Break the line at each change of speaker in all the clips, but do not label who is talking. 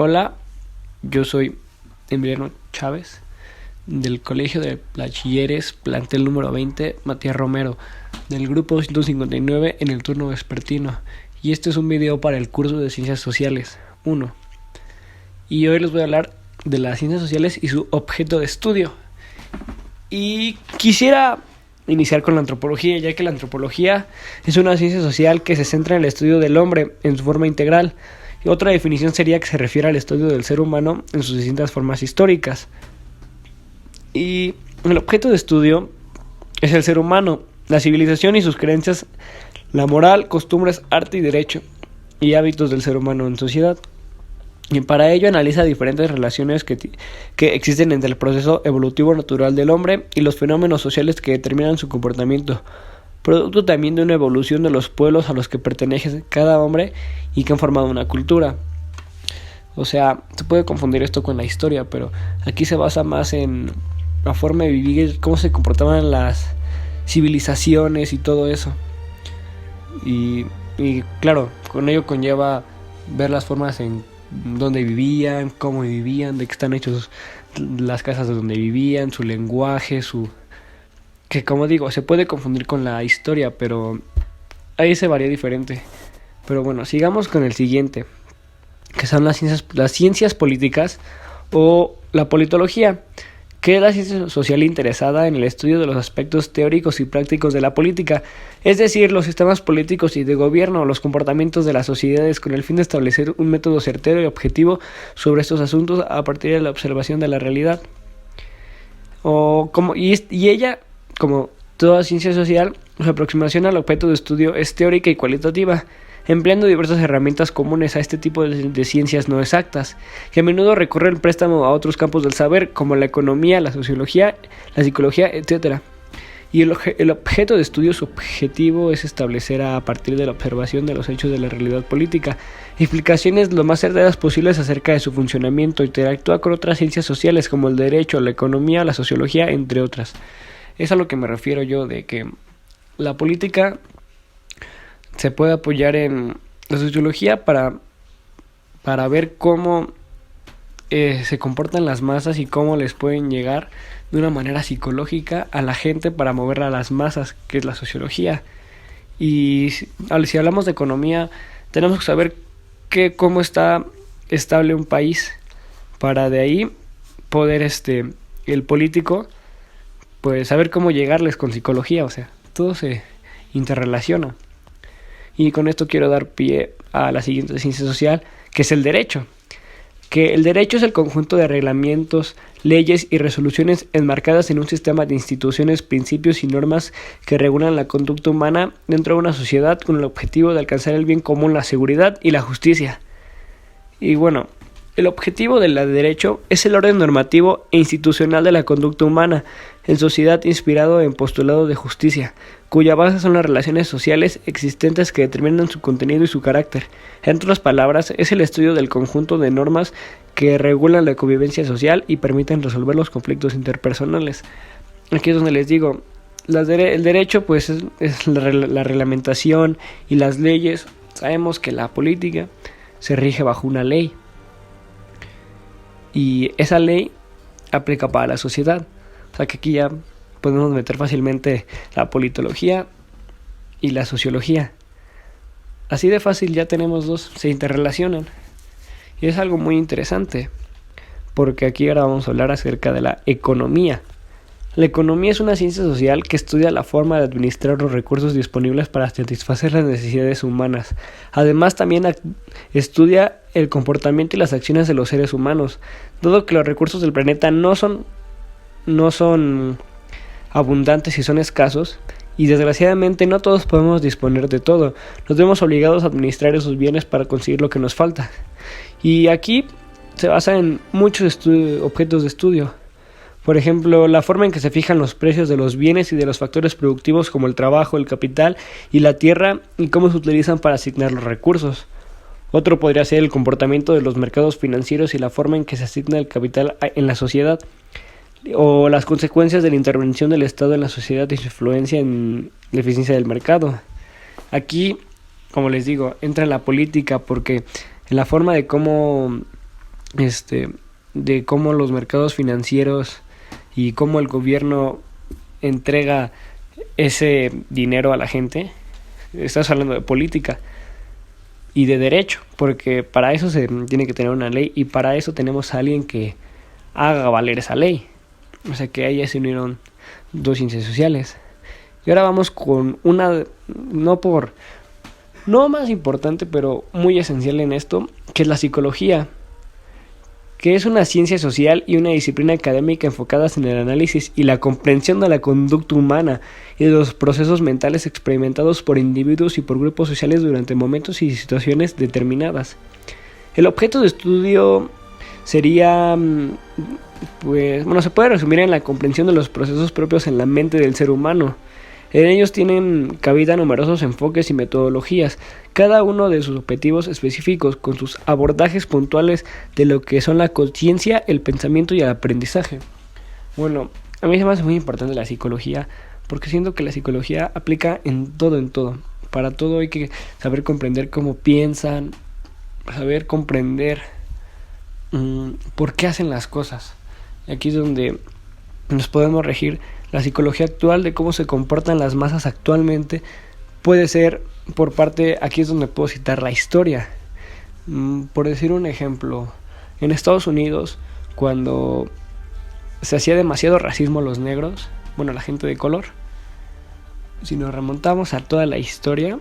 Hola, yo soy Emiliano Chávez del Colegio de Bachilleres, plantel número 20, Matías Romero, del grupo 159 en el turno vespertino. Y este es un video para el curso de Ciencias Sociales 1. Y hoy les voy a hablar de las ciencias sociales y su objeto de estudio. Y quisiera iniciar con la antropología, ya que la antropología es una ciencia social que se centra en el estudio del hombre en su forma integral. Y otra definición sería que se refiere al estudio del ser humano en sus distintas formas históricas. Y el objeto de estudio es el ser humano, la civilización y sus creencias, la moral, costumbres, arte y derecho, y hábitos del ser humano en sociedad. Y para ello analiza diferentes relaciones que existen entre el proceso evolutivo natural del hombre y los fenómenos sociales que determinan su comportamiento, producto también de una evolución de los pueblos a los que pertenece cada hombre y que han formado una cultura. O sea, se puede confundir esto con la historia, pero aquí se basa más en la forma de vivir, cómo se comportaban las civilizaciones y todo eso. Y claro, con ello conlleva ver las formas en donde vivían, cómo vivían, de qué están hechos las casas de donde vivían, su lenguaje, que como digo, se puede confundir con la historia, pero ahí se varía diferente. Pero bueno, sigamos con el siguiente, que son las ciencias políticas o la politología, que es la ciencia social interesada en el estudio de los aspectos teóricos y prácticos de la política, es decir, los sistemas políticos y de gobierno, los comportamientos de las sociedades, con el fin de establecer un método certero y objetivo sobre estos asuntos a partir de la observación de la realidad. Y ella, como toda ciencia social, su aproximación al objeto de estudio es teórica y cualitativa, empleando diversas herramientas comunes a este tipo de ciencias no exactas, que a menudo recorren el préstamo a otros campos del saber, como la economía, la sociología, la psicología, etc. Y el objeto de estudio, su objetivo es establecer a partir de la observación de los hechos de la realidad política, explicaciones lo más certeras posibles acerca de su funcionamiento, interactúa con otras ciencias sociales como el derecho, la economía, la sociología, entre otras. Es a lo que me refiero yo, de que la política se puede apoyar en la sociología para ver cómo se comportan las masas y cómo les pueden llegar de una manera psicológica a la gente para moverla a las masas, que es la sociología. Y si hablamos de economía, tenemos que saber cómo está estable un país para de ahí poder el político pues saber cómo llegarles con psicología. O sea, todo se interrelaciona. Y con esto quiero dar pie a la siguiente ciencia social, que es el derecho. Que el derecho es el conjunto de reglamentos, leyes y resoluciones enmarcadas en un sistema de instituciones, principios y normas que regulan la conducta humana dentro de una sociedad con el objetivo de alcanzar el bien común, la seguridad y la justicia. Y bueno, el objetivo del derecho es el orden normativo e institucional de la conducta humana en sociedad inspirado en postulados de justicia, cuya base son las relaciones sociales existentes que determinan su contenido y su carácter. En otras palabras, es el estudio del conjunto de normas que regulan la convivencia social y permiten resolver los conflictos interpersonales. Aquí es donde les digo, el derecho pues es la reglamentación y las leyes. Sabemos que la política se rige bajo una ley y esa ley aplica para la sociedad. O sea que aquí ya podemos meter fácilmente la politología y la sociología. Así de fácil ya tenemos dos, se interrelacionan. Y es algo muy interesante, porque aquí ahora vamos a hablar acerca de la economía. La economía es una ciencia social que estudia la forma de administrar los recursos disponibles para satisfacer las necesidades humanas. Además, también estudia el comportamiento y las acciones de los seres humanos, dado que los recursos del planeta no son abundantes y son escasos, y desgraciadamente no todos podemos disponer de todo. Nos vemos obligados a administrar esos bienes para conseguir lo que nos falta. Y aquí se basa en muchos objetos de estudio. Por ejemplo, la forma en que se fijan los precios de los bienes y de los factores productivos como el trabajo, el capital y la tierra, y cómo se utilizan para asignar los recursos. Otro podría ser el comportamiento de los mercados financieros y la forma en que se asigna el capital en la sociedad, o las consecuencias de la intervención del Estado en la sociedad y su influencia en la eficiencia del mercado. Aquí, como les digo, entra la política porque en la forma de cómo este, de cómo los mercados financieros y cómo el gobierno entrega ese dinero a la gente. Estás hablando de política y de derecho, porque para eso se tiene que tener una ley y para eso tenemos a alguien que haga valer esa ley. O sea que ahí ya se unieron dos ciencias sociales. Y ahora vamos con una, no más importante, pero muy esencial en esto, que es la psicología, que es una ciencia social y una disciplina académica enfocadas en el análisis y la comprensión de la conducta humana y de los procesos mentales experimentados por individuos y por grupos sociales durante momentos y situaciones determinadas. El objeto de estudio sería, se puede resumir en la comprensión de los procesos propios en la mente del ser humano. En ellos tienen cabida numerosos enfoques y metodologías, cada uno de sus objetivos específicos, con sus abordajes puntuales de lo que son la conciencia, el pensamiento y el aprendizaje. Bueno, a mí se me hace muy importante la psicología, porque siento que la psicología aplica en todo. Para todo hay que saber comprender cómo piensan, saber comprender por qué hacen las cosas. Aquí es donde nos podemos regir. La psicología actual de cómo se comportan las masas actualmente puede ser por parte, aquí es donde puedo citar la historia. Por decir un ejemplo, en Estados Unidos, cuando se hacía demasiado racismo a los negros, a la gente de color, si nos remontamos a toda la historia,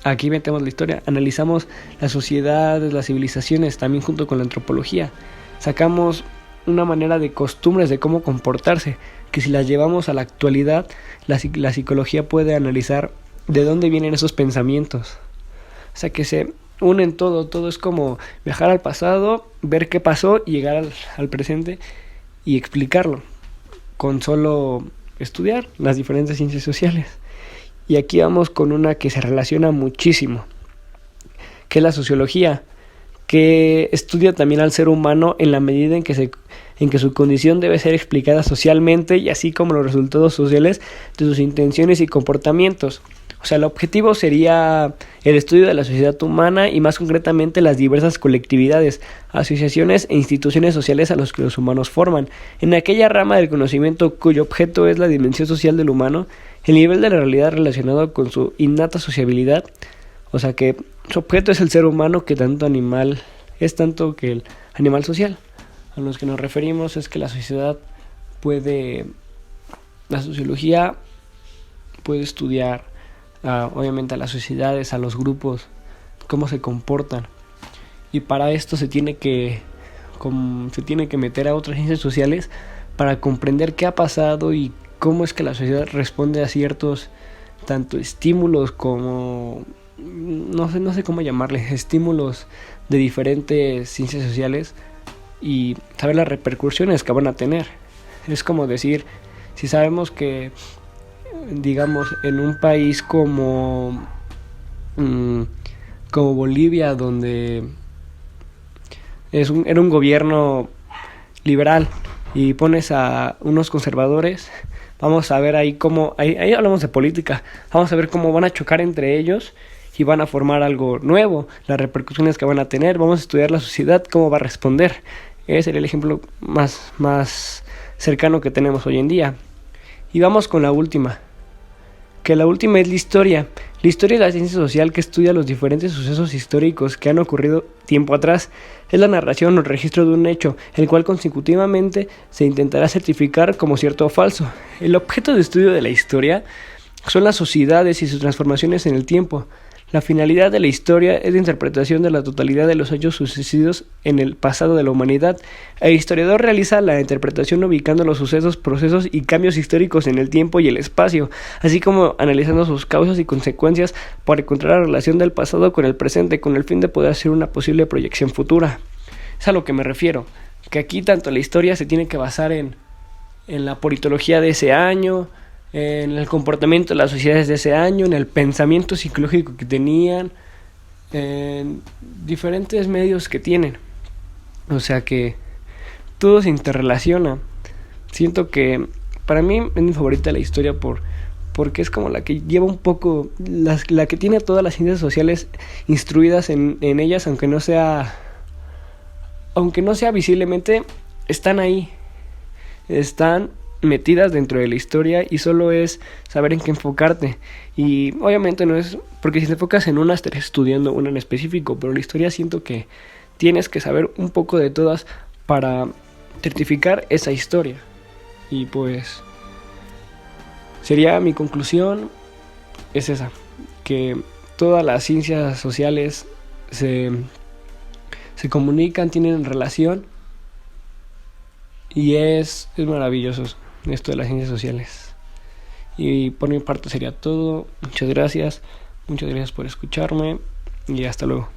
aquí metemos la historia, analizamos las sociedades, las civilizaciones, también junto con la antropología, sacamos una manera de costumbres de cómo comportarse, que si las llevamos a la actualidad, la psicología puede analizar de dónde vienen esos pensamientos. O sea que se unen todo es como viajar al pasado, ver qué pasó y llegar al presente y explicarlo, con solo estudiar las diferentes ciencias sociales. Y aquí vamos con una que se relaciona muchísimo, que es la sociología, que estudia también al ser humano en la medida en que su condición debe ser explicada socialmente y así como los resultados sociales de sus intenciones y comportamientos. O sea, el objetivo sería el estudio de la sociedad humana y más concretamente las diversas colectividades, asociaciones e instituciones sociales a los que los humanos forman. En aquella rama del conocimiento cuyo objeto es la dimensión social del humano, el nivel de la realidad relacionado con su innata sociabilidad, o sea que su objeto es el ser humano que tanto que el animal social. A los que nos referimos es que la sociología puede estudiar obviamente a las sociedades, a los grupos, cómo se comportan. Y para esto se tiene que meter a otras ciencias sociales para comprender qué ha pasado y cómo es que la sociedad responde a ciertos tanto estímulos como no sé cómo llamarles, estímulos de diferentes ciencias sociales y saber las repercusiones que van a tener. Es como decir, si sabemos que, digamos, en un país como Bolivia, donde era un gobierno liberal y pones a unos conservadores, vamos a ver ahí ahí hablamos de política, vamos a ver cómo van a chocar entre ellos y van a formar algo nuevo, las repercusiones que van a tener, vamos a estudiar la sociedad, cómo va a responder. Ese sería el ejemplo más cercano que tenemos hoy en día. Y vamos con la última, que la última es la historia. La historia es la ciencia social que estudia los diferentes sucesos históricos que han ocurrido tiempo atrás. Es la narración o registro de un hecho, el cual consecutivamente se intentará certificar como cierto o falso. El objeto de estudio de la historia son las sociedades y sus transformaciones en el tiempo. La finalidad de la historia es la interpretación de la totalidad de los hechos sucedidos en el pasado de la humanidad. El historiador realiza la interpretación ubicando los sucesos, procesos y cambios históricos en el tiempo y el espacio, así como analizando sus causas y consecuencias para encontrar la relación del pasado con el presente, con el fin de poder hacer una posible proyección futura. Es a lo que me refiero, que aquí tanto la historia se tiene que basar en la politología de ese año, en el comportamiento de las sociedades de ese año, en el pensamiento psicológico que tenían, en diferentes medios que tienen. O sea que todo se interrelaciona. Siento que para mí es mi favorita la historia porque es como la que lleva un poco, la que tiene a todas las ciencias sociales instruidas en ellas, aunque no sea aunque no sea visiblemente, están ahí, están metidas dentro de la historia y solo es saber en qué enfocarte. Y obviamente no es, porque si te enfocas en una estarás estudiando una en específico, pero la historia siento que tienes que saber un poco de todas para certificar esa historia. Y pues sería mi conclusión, es esa, que todas las ciencias sociales se comunican, tienen relación, y es maravilloso esto de las ciencias sociales. Y por mi parte sería todo. Muchas gracias por escucharme y hasta luego.